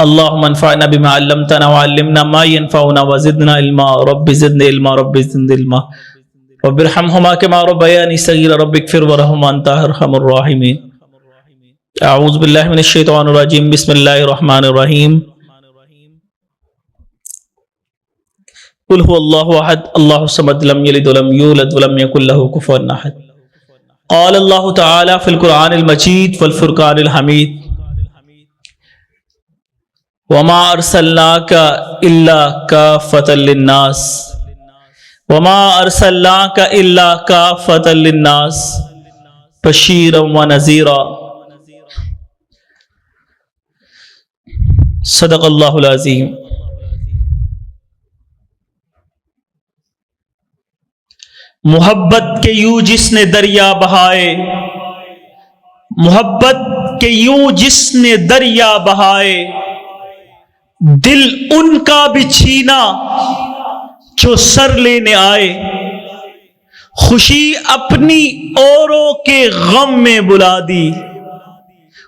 اللهم انفعنا بما علمتنا وعلمنا ما ينفعنا وزدنا علما رب زدني علما رب زدني علما رب ارحمهما كما ربياني صغيرا رب اغفر وارحمهما انت ارحم الراحمين. اعوذ باللہ من الشیطان الرجیم بسم اللہ الرحمن الرحیم. قل هو اللہ احد اللہ الصمد لم یلد ولم یولد ولم یکن له کفوا احد. قال اللہ تعالی فی القرآن المجید والفرقان الحمید وما ارسلناک الا کافۃ للناس وما ارسلناک الا کافۃ للناس بشیرا ونذیرا. صدق اللہ العظیم. محبت کے یوں جس نے دریا بہائے محبت کے یوں جس نے دریا بہائے دل ان کا بھی چھینا جو سر لینے آئے. خوشی اپنی اوروں کے غم میں بلا دی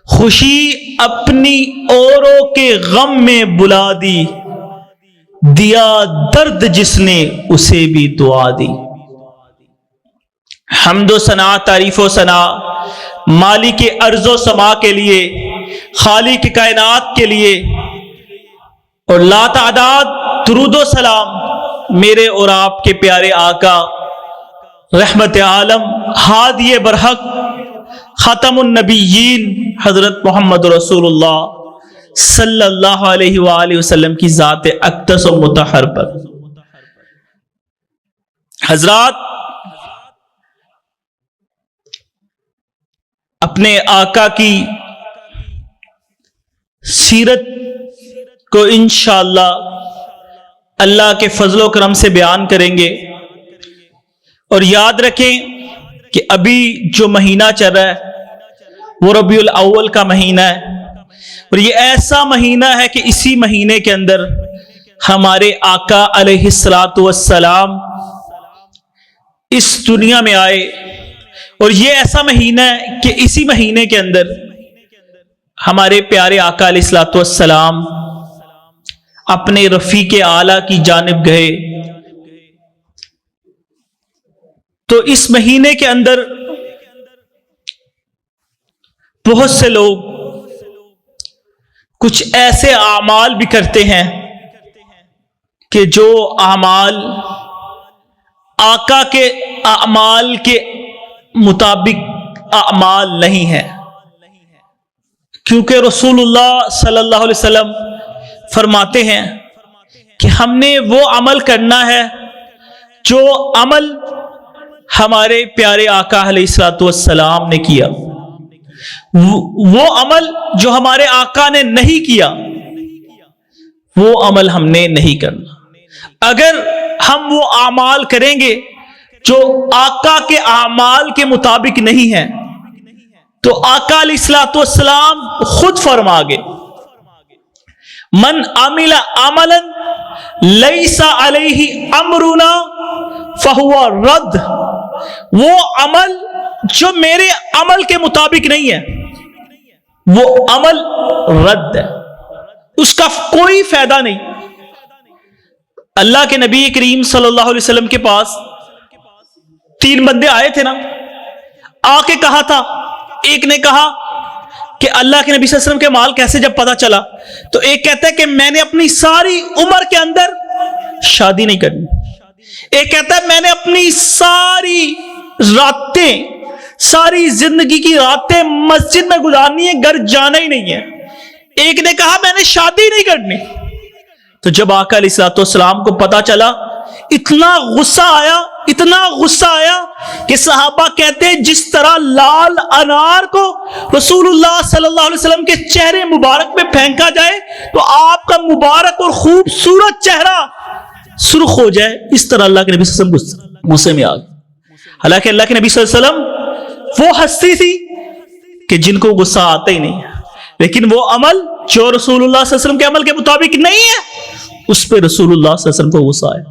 خوشی اپنی اوروں کے غم میں بلا دی دیا درد جس نے اسے بھی دعا دی. حمد و ثنا تعریف و ثنا مالک ارض و سما کے لیے خالق کائنات کے لیے اور لا تعداد درود و سلام میرے اور آپ کے پیارے آقا رحمت عالم ہادی برحق خاتم النبیین حضرت محمد رسول اللہ صلی اللہ علیہ وآلہ وسلم کی ذات اقدس و مطہر پر. حضرات، اپنے آقا کی سیرت کو انشاءاللہ اللہ کے فضل و کرم سے بیان کریں گے. اور یاد رکھیں کہ ابھی جو مہینہ چل رہا ہے وہ ربیع الاول کا مہینہ ہے اور یہ ایسا مہینہ ہے کہ اسی مہینے کے اندر ہمارے آقا علیہ الصلوۃ والسلام اس دنیا میں آئے. اور یہ ایسا مہینہ ہے کہ اسی مہینے کے اندر ہمارے پیارے آقا علیہ الصلوۃ والسلام اپنے رفیق اعلیٰ کی جانب گئے. تو اس مہینے کے اندر بہت سے لوگ کچھ ایسے اعمال بھی کرتے ہیں کہ جو اعمال آقا کے اعمال کے مطابق اعمال نہیں ہیں، کیونکہ رسول اللہ صلی اللہ علیہ وسلم فرماتے ہیں کہ ہم نے وہ عمل کرنا ہے جو عمل ہمارے پیارے آقا علیہ الصلوۃ والسلام نے کیا. وہ عمل جو ہمارے آقا نے نہیں کیا وہ عمل ہم نے نہیں کرنا. اگر ہم وہ اعمال کریں گے جو آقا کے اعمال کے مطابق نہیں ہیں تو آقا علیہ الصلوۃ والسلام خود فرما گے من عمل عملا لیس علیہ امرنا فہو رد. وہ عمل جو میرے عمل کے مطابق نہیں ہے وہ عمل رد ہے، اس کا کوئی فائدہ نہیں. اللہ کے نبی کریم صلی اللہ علیہ وسلم کے پاس 3 بندے آئے تھے نا، آ کے کہا تھا. ایک نے کہا کہ اللہ کے نبی صلی اللہ علیہ وسلم کے مال کیسے جب پتا چلا، تو ایک کہتا ہے کہ میں نے اپنی ساری عمر کے اندر شادی نہیں کرنی. ایک کہتا ہے میں نے اپنی ساری راتیں ساری زندگی کی راتیں مسجد میں گزارنی ہے، گھر جانا ہی نہیں ہے. ایک نے کہا میں نے شادی نہیں کرنی. تو جب آقا علیہ الصلوۃ والسلام کو پتا چلا اتنا غصہ آیا کہ صحابہ کہتے ہیں جس طرح لال انار کو رسول اللہ صلی اللہ علیہ وسلم کے چہرے مبارک میں پھینکا جائے تو آپ کا مبارک اور خوبصورت چہرہ سرخ ہو جائے، اس طرح اللہ کے نبی صلی اللہ علیہ وسلم غصے میں آ گئے. حالانکہ اللہ کے نبی صلی اللہ علیہ وسلم وہ ہستی تھی کہ جن کو غصہ آتا ہی نہیں ہے، لیکن وہ عمل جو رسول اللہ صلی اللہ علیہ وسلم کے عمل کے مطابق نہیں ہے اس پہ رسول اللہ صلی اللہ علیہ وسلم کو غصہ آیا.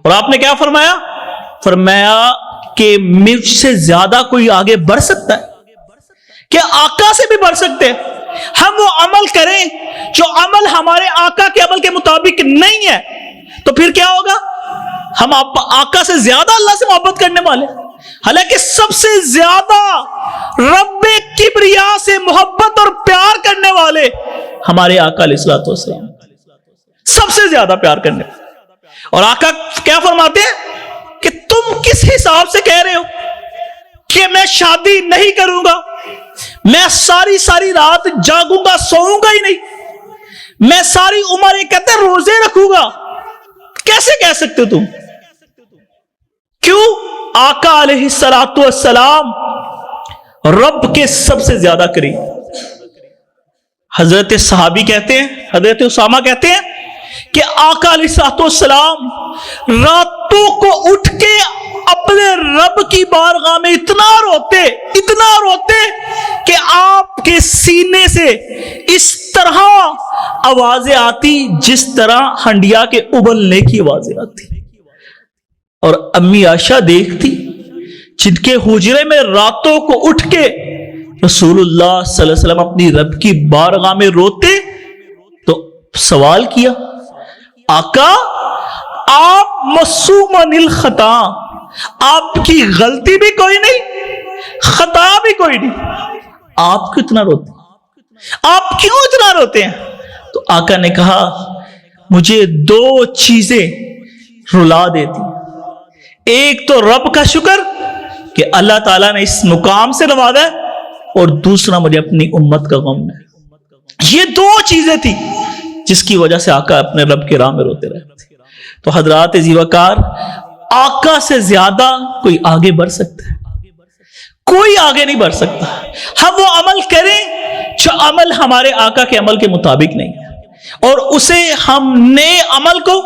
اور آپ نے کیا فرمایا؟ فرمایا کہ مجھ سے زیادہ کوئی آگے بڑھ سکتا ہے؟ کیا آقا سے بھی بڑھ سکتے ہیں؟ ہم وہ عمل کریں جو عمل ہمارے آقا کے عمل کے مطابق نہیں ہے، تو پھر کیا ہوگا؟ ہم آقا سے زیادہ اللہ سے محبت کرنے والے، حالانکہ سب سے زیادہ رب کبریا سے محبت اور پیار کرنے والے ہمارے آقا علیہ الصلوۃ والسلام، سب سے زیادہ پیار کرنے والے۔ اور آقا کیا فرماتے ہیں کہ تم کس حساب سے کہہ رہے ہو کہ میں شادی نہیں کروں گا، میں ساری رات جاگوں گا، سوؤں گا ہی نہیں، میں ساری عمر کہتے روزے رکھوں گا؟ کیسے کہہ سکتے ہو تم؟ کیوں؟ آقا علیہ الصلوۃ والسلام رب کے سب سے زیادہ قریب۔ حضرت صحابی کہتے ہیں، حضرت اسامہ کہتے ہیں کہ آقا علیہ الصلوۃ والسلام راتوں کو اٹھ کے اپنے رب کی بارگاہ میں اتنا روتے کہ آپ کے سینے سے اس طرح آوازیں آتی جس طرح ہنڈیا کے ابلنے کی آوازیں آتی، اور امی عائشہ دیکھتی جن کے حجرے میں راتوں کو اٹھ کے رسول اللہ صلی اللہ علیہ وسلم اپنی رب کی بارگاہ میں روتے، تو سوال کیا، آقا آپ معصوم عن الخطا، آپ کی غلطی بھی کوئی نہیں، خطا بھی کوئی نہیں، آپ کیوں اتنا روتے ہیں؟ آپ کیوں اتنا روتے ہیں؟ تو آقا نے کہا مجھے دو چیزیں رلا دیتی، ایک تو رب کا شکر کہ اللہ تعالیٰ نے اس مقام سے نوازا ہے، اور دوسرا مجھے اپنی امت کا غم ہے۔ یہ دو چیزیں تھی جس کی وجہ سے آقا اپنے رب کے راہ میں روتے رہے۔ تو حضرات زیوکار، آقا سے زیادہ کوئی آگے بڑھ سکتا ہے؟ کوئی آگے نہیں بڑھ سکتا۔ ہم وہ عمل کریں جو عمل ہمارے آقا کے عمل کے مطابق نہیں ہے، اور اسے ہم نئے عمل کو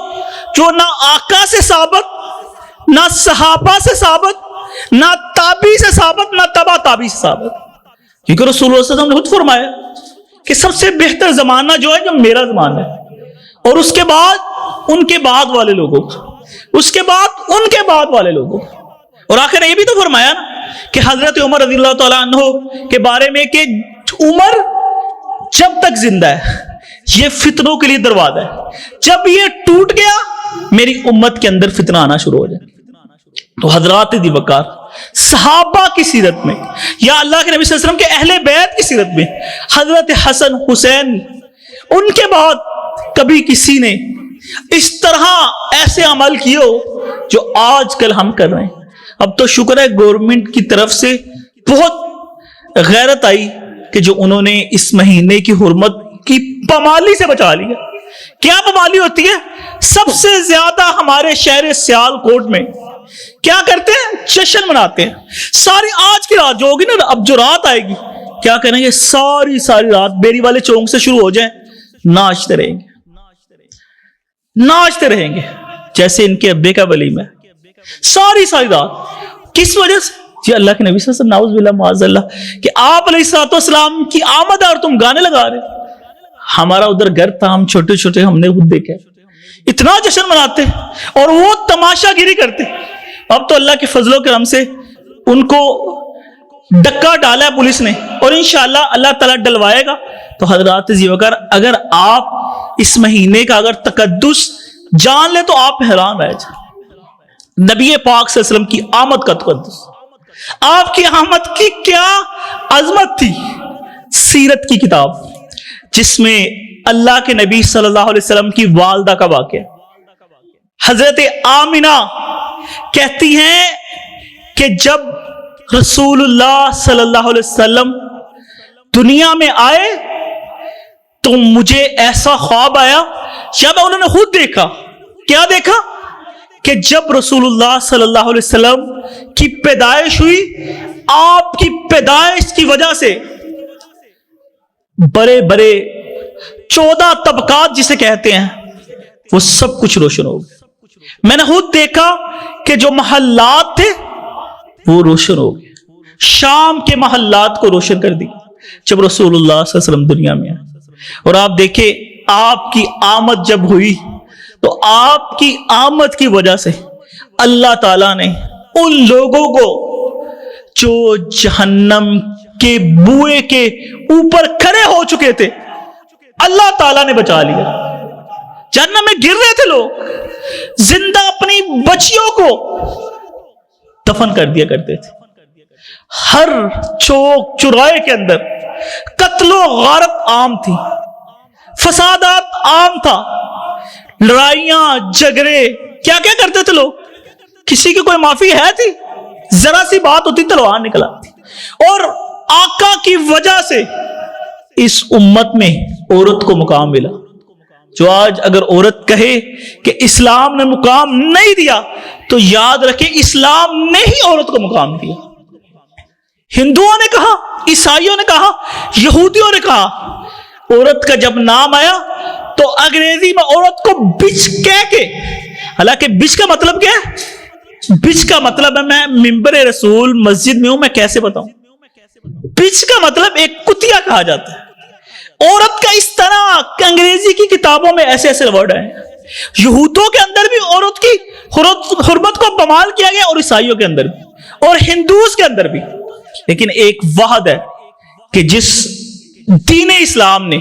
جو نہ آقا سے ثابت، نہ صحابہ سے ثابت، نہ تابعی سے ثابت، نہ تبع تابعی سے ثابت، کیونکہ رسول اللہ صلی اللہ علیہ وسلم نے خود فرمایا کہ سب سے بہتر زمانہ جو ہے جو میرا زمانہ ہے، اور اس کے بعد ان کے بعد والے لوگوں کا، اس کے بعد ان کے بعد والے لوگوں کا۔ اور آخر یہ بھی تو فرمایا نا کہ حضرت عمر رضی اللہ تعالیٰ عنہ کے بارے میں کہ عمر جب تک زندہ ہے یہ فتنوں کے لیے دروازہ ہے، جب یہ ٹوٹ گیا میری امت کے اندر فتنہ آنا شروع ہو جائے۔ تو حضرات دی وقار، صحابہ کی سیرت میں یا اللہ کے نبی صلی اللہ علیہ وسلم کے اہل بیت کی سیرت میں حضرت حسن حسین، ان کے بعد کبھی کسی نے اس طرح ایسے عمل کیے ہو جو آج کل ہم کر رہے ہیں؟ اب تو شکر ہے گورنمنٹ کی طرف سے بہت غیرت آئی کہ جو انہوں نے اس مہینے کی حرمت کی پامالی سے بچا لیا۔ کیا پامالی ہوتی ہے؟ سب سے زیادہ ہمارے شہر سیال کوٹ میں کیا کرتے ہیں؟ جشن مناتے ہیں۔ ساری آج کی رات جو ہوگی نا، اب جو رات آئے گی، کیا کریں گے؟ ساری رات بیری والے چونک سے شروع ہو جائیں، ناچتے رہیں گے جیسے ان کے ابے کا ولیمہ ہے۔ ساری رات کس وجہ سے؟ جی اللہ کے نبی صلی اللہ علیہ وسلم، نعوذ باللہ معاذ اللہ، کہ آپ علیہ الصلوۃ والسلام کی آمد ہے اور تم گانے لگا رہے۔ ہمارا ادھر گھر تھا، ہم چھوٹے ہم نے خود دیکھا، اتنا جشن مناتے اور وہ تماشا گیری کرتے۔ اب تو اللہ کے فضل و کرم سے ان کو ڈکا ڈالا ہے پولیس نے، اور انشاءاللہ اللہ تعالیٰ ڈلوائے گا۔ تو حضرات زیوکار، اگر آپ اس مہینے کا اگر تقدس جان لے تو آپ حیران رہ جائیں۔ نبی پاک صلی اللہ علیہ وسلم کی آمد کا تقدس، آپ کی آمد کی کیا عظمت تھی۔ سیرت کی کتاب جس میں اللہ کے نبی صلی اللہ علیہ وسلم کی والدہ کا واقعہ، حضرت آمنہ کہتی ہیں کہ جب رسول اللہ صلی اللہ علیہ وسلم دنیا میں آئے تو مجھے ایسا خواب آیا، جب انہوں نے خود دیکھا، کیا دیکھا کہ جب رسول اللہ صلی اللہ علیہ وسلم کی پیدائش ہوئی، آپ کی پیدائش کی وجہ سے بڑے 14 طبقات جسے کہتے ہیں وہ سب کچھ روشن ہو گئے۔ میں نے خود دیکھا کہ جو محلات تھے وہ روشن ہو گئے، شام کے محلات کو روشن کر دی جب رسول اللہ صلی اللہ علیہ وسلم دنیا میں آئے۔ اور آپ دیکھیں آپ کی آمد جب ہوئی تو آپ کی آمد کی وجہ سے اللہ تعالیٰ نے ان لوگوں کو جو جہنم کے بوئے کے اوپر کھڑے ہو چکے تھے، اللہ تعالیٰ نے بچا لیا۔ جہنم میں گر رہے تھے لوگ، زندہ اپنی بچیوں کو دفن کر دیا کرتے تھے۔ ہر چوک چوراہے کے اندر قتل و غارت عام تھی، فسادات عام تھا، لڑائیاں جھگڑے کیا کیا کرتے تھے لوگ۔ کسی کی کوئی معافی ہے تھی؟ ذرا سی بات ہوتی تلوار نکل آتی۔ اور آقا کی وجہ سے اس امت میں عورت کو مقام ملا۔ جو آج اگر عورت کہے کہ اسلام نے مقام نہیں دیا تو یاد رکھے اسلام نے ہی عورت کو مقام دیا۔ ہندوؤں نے کہا، عیسائیوں نے کہا، یہودیوں نے کہا، عورت کا جب نام آیا تو انگریزی میں عورت کو بچ کہہ کے، حالانکہ بچ کا مطلب کیا ہے؟ بچ کا مطلب ہے، میں منبر رسول مسجد میں ہوں، میں کیسے بتاؤں؟ بچ کا مطلب ایک کتیا کہا جاتا ہے۔ عورت کا اس طرح انگریزی کی کتابوں میں ایسے ایسے ورڈ ہیں۔ یہودوں کے اندر بھی عورت کی حرمت کو بمال کیا گیا، اور عیسائیوں کے اندر بھی، اور ہندوز کے اندر بھی۔ لیکن ایک واحد ہے کہ جس دین اسلام نے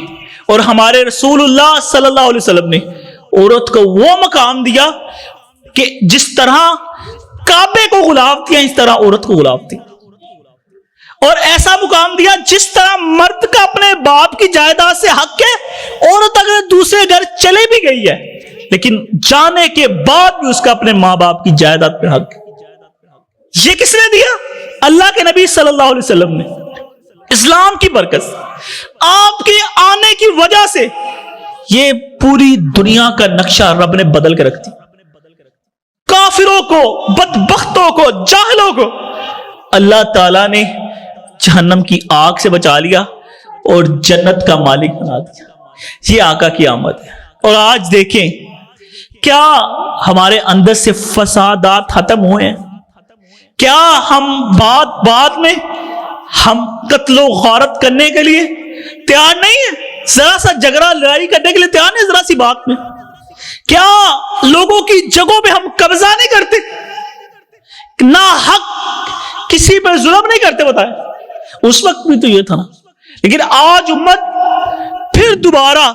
اور ہمارے رسول اللہ صلی اللہ علیہ وسلم نے عورت کو وہ مقام دیا کہ جس طرح کعبے کو غلاف دیا، اس طرح عورت کو غلاف دیا، اور ایسا مقام دیا جس طرح مرد کا اپنے باپ کی جائیداد سے حق ہے، عورت اگر دوسرے گھر چلے بھی گئی ہے لیکن جانے کے بعد بھی اس کا اپنے ماں باپ کی جائیداد پہ حق ہے۔ یہ کس نے دیا؟ اللہ کے نبی صلی اللہ علیہ وسلم نے۔ اسلام کی برکت، آپ کے آنے کی وجہ سے یہ پوری دنیا کا نقشہ رب نے بدل کے رکھ دیا۔ کافروں کو، بدبختوں کو، جاہلوں کو اللہ تعالیٰ نے جہنم کی آگ سے بچا لیا اور جنت کا مالک بنا دیا۔ یہ آقا کی آمد ہے۔ اور آج دیکھیں کیا ہمارے اندر سے فسادات ختم ہوئے ہیں؟ کیا ہم بعد میں ہم قتل و غارت کرنے کے لیے تیار نہیں ہیں؟ ذرا سا جھگڑا لڑائی کرنے کے لیے تیار نہیں؟ ذرا سی بات میں کیا لوگوں کی جگہوں پہ ہم قبضہ نہیں کرتے؟ نہ حق کسی پر ظلم نہیں کرتے؟ بتائیں، اس وقت بھی تو یہ تھا نا۔ لیکن آج امت پھر دوبارہ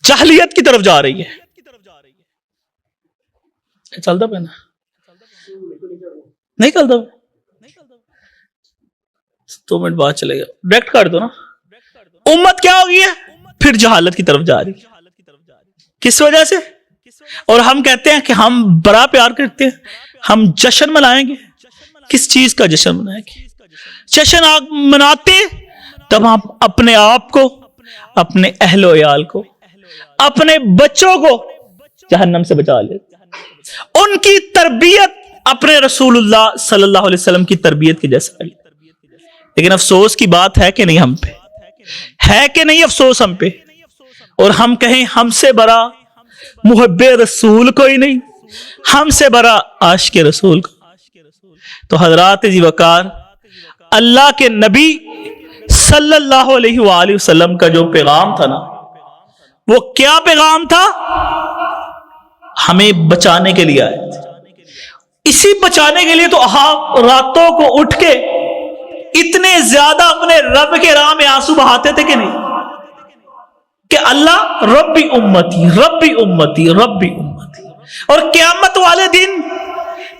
جاہلیت کی طرف جا رہی ہے۔ چلتا پہ نا نہیں چلتا، 2 منٹ بعد چلے گا، ڈائریکٹ کر دو نا۔ امت کیا ہو گئی ہے؟ پھر جہالت کی طرف جا رہی ہے۔ کس وجہ سے؟ اور ہم کہتے ہیں کہ ہم بڑا پیار کرتے ہیں، ہم جشن منائیں گے۔ کس چیز کا جشن منائیں گے؟ جشن مناتے تب ہم اپنے آپ کو، اپنے اہل و عیال کو، اپنے بچوں کو جہنم سے بچا لیتے، ان کی تربیت اپنے رسول اللہ صلی اللہ علیہ وسلم کی تربیت کے جیسا کر لیتے۔ لیکن افسوس کی بات ہے کہ نہیں ہم پہ، ہے کہ نہیں افسوس ہم پہ؟ اور ہم کہیں ہم سے بڑا محب رسول کوئی نہیں، ہم سے بڑا عاشق رسول کو۔ تو حضرات جی وقار، اللہ کے نبی صلی اللہ علیہ وآلہ وسلم کا جو پیغام تھا نا، وہ کیا پیغام تھا؟ ہمیں بچانے کے لیے آئے تھے۔ اسی بچانے کے لیے تو آپ راتوں کو اٹھ کے اتنے زیادہ اپنے رب کے راہ میں آنسو بہاتے تھے کہ نہیں؟ کہ اللہ ربی امتی ربی امتی ربی امتی۔ اور قیامت والے دن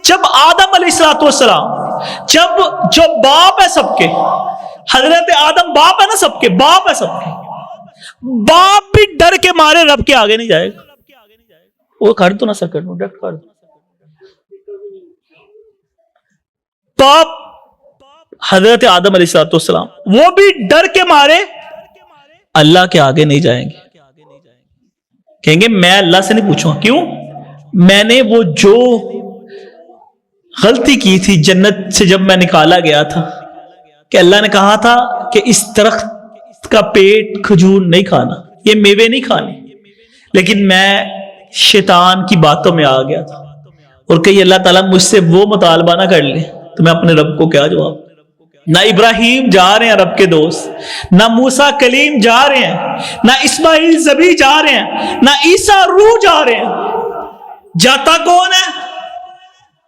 جب آدم علیہ السلام، جو باپ ہے سب کے، حضرت آدم باپ ہے نا سب کے، باپ ہے سب کے، باپ بھی ڈر کے مارے رب کے آگے نہیں جائے گا۔ وہ کر دو نا سر، کر دو، ڈائریکٹ کر دو۔ باپ حضرت آدم علیہ السلام وہ بھی ڈر کے مارے اللہ کے آگے نہیں جائیں گے۔ کہیں گے میں اللہ سے نہیں پوچھوں گا۔ کیوں؟ میں نے وہ جو غلطی کی تھی جنت سے جب میں نکالا گیا تھا، کہ اللہ نے کہا تھا کہ اس درخت کا پیٹ کھجور نہیں کھانا، یہ میوے نہیں کھانے، لیکن میں شیطان کی باتوں میں آ گیا تھا۔ اور کہیں اللہ تعالیٰ مجھ سے وہ مطالبہ نہ کر لے تو میں اپنے رب کو کیا جواب؟ نہ ابراہیم جا رہے ہیں رب کے دوست، نہ موسیٰ کلیم جا رہے ہیں، نہ اسماعیل ذبیح جا رہے ہیں، نہ عیسیٰ روح جا رہے ہیں۔ جاتا کون ہے؟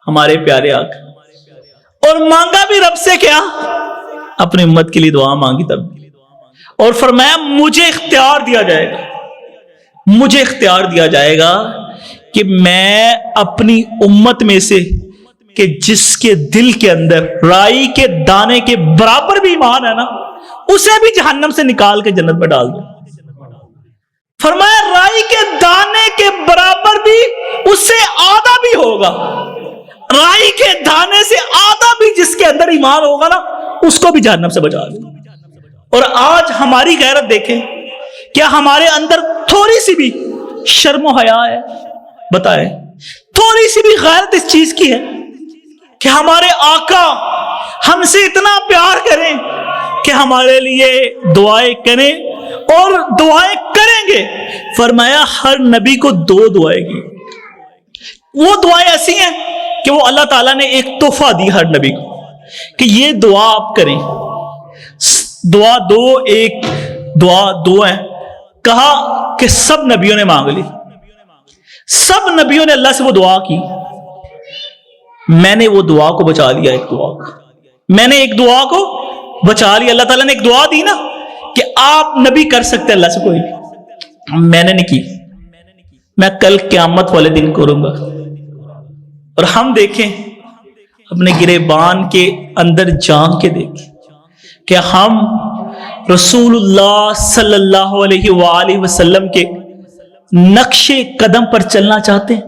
ہمارے پیارے آقا۔ اور مانگا بھی رب سے کیا؟ اپنی امت کے لیے دعا مانگی تب بھی، اور فرمایا مجھے اختیار دیا جائے گا، مجھے اختیار دیا جائے گا کہ میں اپنی امت میں سے کہ جس کے دل کے اندر رائی کے دانے کے برابر بھی ایمان ہے نا، اسے بھی جہنم سے نکال کے جنت میں ڈال دوں۔ فرمایا رائی کے دانے کے برابر بھی، اس سے آدھا بھی ہوگا، رائی کے دانے سے آدھا بھی جس کے اندر ایمان ہوگا نا، اس کو بھی جہنم سے بچا دوں۔ اور آج ہماری غیرت دیکھیں، کیا ہمارے اندر تھوڑی سی بھی شرم و حیا ہے؟ بتائیں، تھوڑی سی بھی غیرت اس چیز کی ہے کہ ہمارے آقا ہم سے اتنا پیار کریں کہ ہمارے لیے دعائیں کریں اور دعائیں کریں گے؟ فرمایا ہر نبی کو 2 دعائیں کی، وہ دعائیں ایسی ہیں کہ وہ اللہ تعالیٰ نے ایک تحفہ دی ہر نبی کو کہ یہ دعا آپ کریں۔ دعا 2 ایک دعا 2 ہیں، کہا کہ سب نبیوں نے مانگ لی، سب نبیوں نے اللہ سے وہ دعا کی، میں نے وہ دعا کو بچا لیا، ایک دعا کو میں نے ایک دعا کو بچا لیا۔ اللہ تعالیٰ نے ایک دعا دی نا کہ آپ نبی کر سکتے اللہ سے کوئی بھی، میں نے نہیں کی، میں کل قیامت والے دن کروں گا۔ اور ہم دیکھیں اپنے گریبان کے اندر جان کے دیکھیں کہ ہم رسول اللہ صلی اللہ علیہ وآلہ وسلم کے نقش قدم پر چلنا چاہتے ہیں،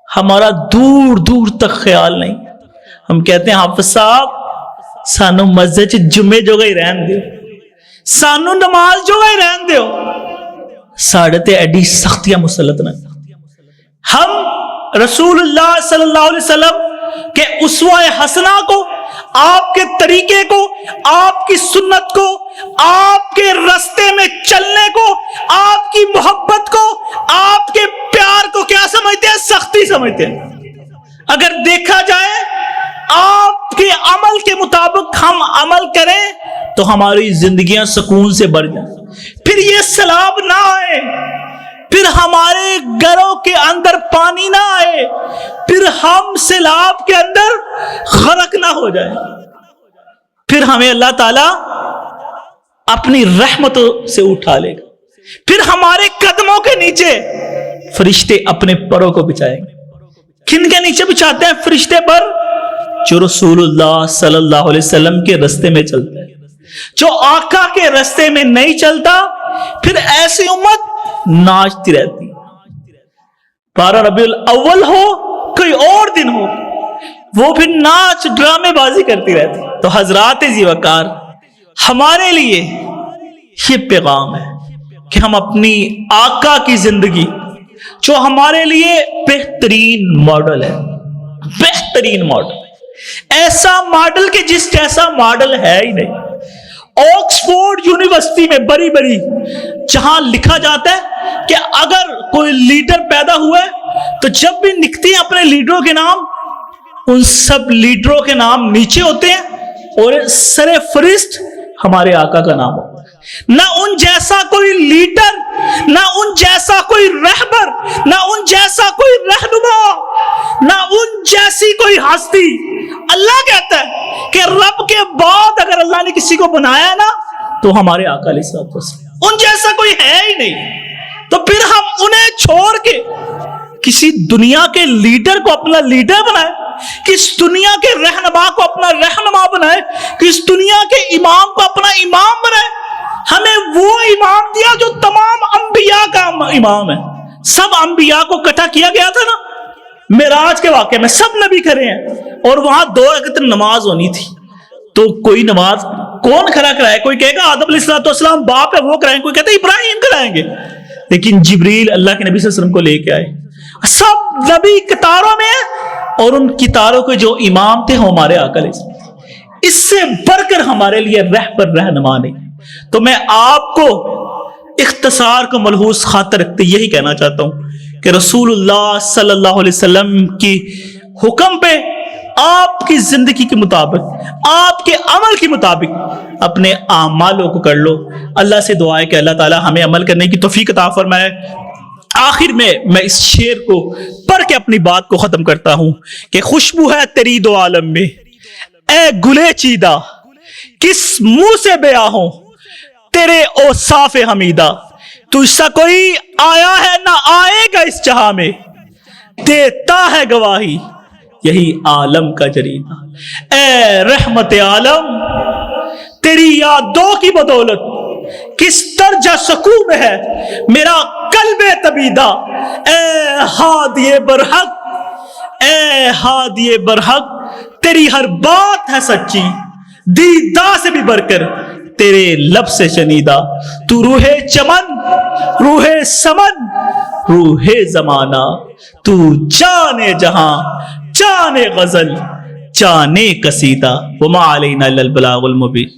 ہمارا دور دور تک خیال نہیں۔ ہم کہتے ہیں حافظ صاحب سانو مسجد چ جمعے جو گئی رہن دیو، سانو نماز جو گئی رہن دیو، ساڑھے تے ایڈی سختیاں مسلط نہ۔ ہم رسول اللہ صلی اللہ علیہ وسلم کہ اسوہ حسنہ کو، آپ کے طریقے کو، آپ کی سنت کو، آپ کے راستے میں چلنے کو، آپ کی محبت کو، آپ کے پیار کو کیا سمجھتے ہیں؟ سختی سمجھتے ہیں۔ اگر دیکھا جائے آپ کے عمل کے مطابق ہم عمل کریں تو ہماری زندگیاں سکون سے بھر جائیں، پھر یہ سیلاب نہ آئے، پھر ہمارے گھروں کے اندر پانی نہ آئے، پھر ہم سیلاب کے اندر غرق نہ ہو جائے، پھر ہمیں اللہ تعالیٰ اپنی رحمتوں سے اٹھا لے گا، پھر ہمارے قدموں کے نیچے فرشتے اپنے پروں کو بچھائیں گے۔ کن کے نیچے بچھاتے ہیں فرشتے پر؟ جو رسول اللہ صلی اللہ علیہ وسلم کے راستے میں چلتا ہے۔ جو آقا کے راستے میں نہیں چلتا پھر ایسی امت ناچتی رہتی، 12 ربیع الاول ہو کوئی اور دن ہو وہ بھی ناچ ڈرامے بازی کرتی رہتی۔ تو حضرات ذی وقار ہمارے لیے یہ پیغام ہے کہ ہم اپنی آقا کی زندگی جو ہمارے لیے بہترین ماڈل ہے، بہترین ماڈل، ایسا ماڈل کہ جس جیسا ماڈل ہے ہی نہیں۔ آکسفورڈ یونیورسٹی میں بڑی بڑی جہاں لکھا جاتا ہے کہ اگر کوئی لیڈر پیدا ہوا ہے تو جب بھی لکھتے ہیں اپنے لیڈروں کے نام، ان سب لیڈروں کے نام نیچے ہوتے ہیں اور سر فہرست ہمارے آقا کا نام ہوتا ہے۔ نہ ان جیسا کوئی لیڈر، نہ ان جیسا کوئی رہبر، نہ ان جیسا کوئی رہنما، نہ ان جیسی کوئی ہستی۔ اللہ کہتا ہے کہ رب کے بعد اگر اللہ نے کسی کو بنایا نا تو ہمارے آقا علیہ الصلوۃ والسلام، ان جیسا کوئی ہے ہی نہیں۔ تو پھر ہم انہیں چھوڑ کے کسی دنیا کے لیڈر کو اپنا لیڈر بنائے، کس دنیا کے رہنما کو اپنا رہنما بنائے، کس دنیا کے امام کو اپنا امام بنائے۔ ہمیں وہ امام دیا جو تمام انبیاء کا امام ہے۔ سب انبیاء کو اکٹھا کیا گیا تھا نا معراج کے واقعے میں، سب نبی کھڑے ہیں اور وہاں 2 رکعت نماز ہونی تھی۔ تو کوئی نماز کون کھڑا کرائے؟ کوئی کہے گا آدم علیہ السلام باپ ہے وہ کرائیں، کوئی کہتا ہے ابراہیم کرائیں گے، لیکن جبریل اللہ کے نبی صلی اللہ علیہ وسلم کو لے کے آئے۔ سب نبی قطاروں میں اور ان قطاروں کے جو امام تھے ہمارے آقا علیہ السلام، اس سے بڑھ کر ہمارے لیے رہبر رہنما نہیں۔ تو میں آپ کو اختصار کو ملحوظ خاطر رکھتے یہی کہنا چاہتا ہوں کہ رسول اللہ صلی اللہ علیہ وسلم کی حکم پہ آپ کی زندگی کے مطابق، آپ کے عمل کے مطابق اپنے اعمالوں کو کر لو۔ اللہ سے دعا ہے کہ اللہ تعالی ہمیں عمل کرنے کی توفیق عطا فرمائے۔ آخر میں اس شعر کو پڑھ کے اپنی بات کو ختم کرتا ہوں کہ خوشبو ہے تیری دو عالم میں، اے گلے چیدہ کس منہ سے بیاں ہوں تیرے اوصاف حمیدہ، تجھ سا کوئی آیا ہے نہ آئے گا اس جہاں میں، دیتا ہے گواہی یہی عالم کا جریدہ۔ اے رحمت عالم تیری یادوں کی بدولت کس درجہ سکون میں ہے میرا قلب طبیدہ۔ اے ہادی برحق، اے ہادی برحق تیری ہر بات ہے سچی، دیدہ سے بھی بڑھ کر تیرے لب سے شنیدہ۔ تو روح چمن، روح سمن، روح زمانہ، تو جانے جہاں، جانے غزل، جانے قصیدہ۔ وما علینا الا البلاغ المبین۔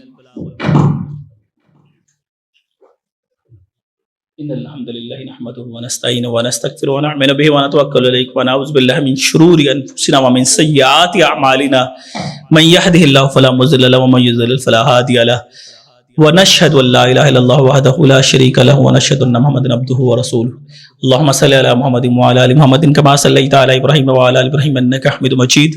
ان الحمد لله نحمده ونستعينه ونستغفره ونؤمن به ونتوكل عليه ونعوذ بالله من شرور انفسنا ومن سيئات اعمالنا من يهده الله فلا مضل له ومن يضلل فلا هادي له ونشهد ان لا اله الا الله وحده لا شريك له ونشهد ان محمدا عبده ورسوله اللهم صل على محمد وعلى ال محمد كما صليت على ابراهيم وعلى ال ابراهيم انك حميد مجيد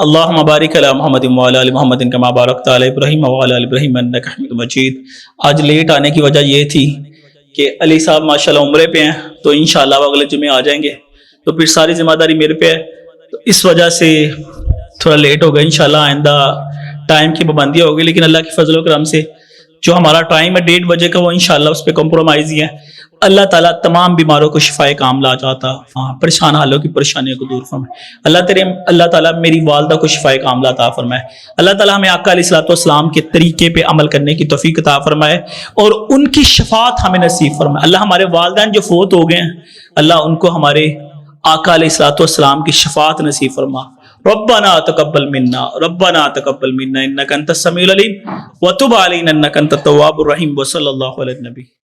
اللهم بارك على محمد وعلى ال محمد كما باركت على ابراهيم وعلى ال ابراهيم انك حميد مجيد۔ آج لیٹ آنے کی وجہ یہ تھی کہ علی صاحب ماشاءاللہ عمرے پہ ہیں، تو انشاءاللہ وہ اگلے جمعے آ جائیں گے، تو پھر ساری ذمہ داری میرے پہ ہے، تو اس وجہ سے تھوڑا لیٹ ہو گیا۔ انشاءاللہ آئندہ ٹائم کی پابندی ہوگی، لیکن اللہ کے فضل و کرم سے جو ہمارا ٹائم ہے 1:30 بجے کا، وہ انشاءاللہ اس پہ کمپرومائز ہی ہے۔ اللہ تعالیٰ تمام بیماروں کو شفائے کاملہ عطا، پریشان حالوں کی پریشانیوں کو دور فرمائے۔ اللہ تعالیٰ میری والدہ کو شفائے کاملہ عطا فرمائے۔ اللہ تعالیٰ ہمیں آقا علیہ الصلوۃ والسلام کے طریقے پہ عمل کرنے کی توفیق عطا فرمائے اور ان کی شفاعت ہمیں نصیب فرمائے۔ اللہ ہمارے والدین جو فوت ہو گئے ہیں، اللہ ان کو ہمارے آقا علیہ الصلوۃ والسلام کی شفاعت نصیب فرما۔ ربنا تقبل منا، ربنا تقبل منا انك انت السميع العليم وتب علينا انك انت التواب الرحيم، وصلى الله على النبي۔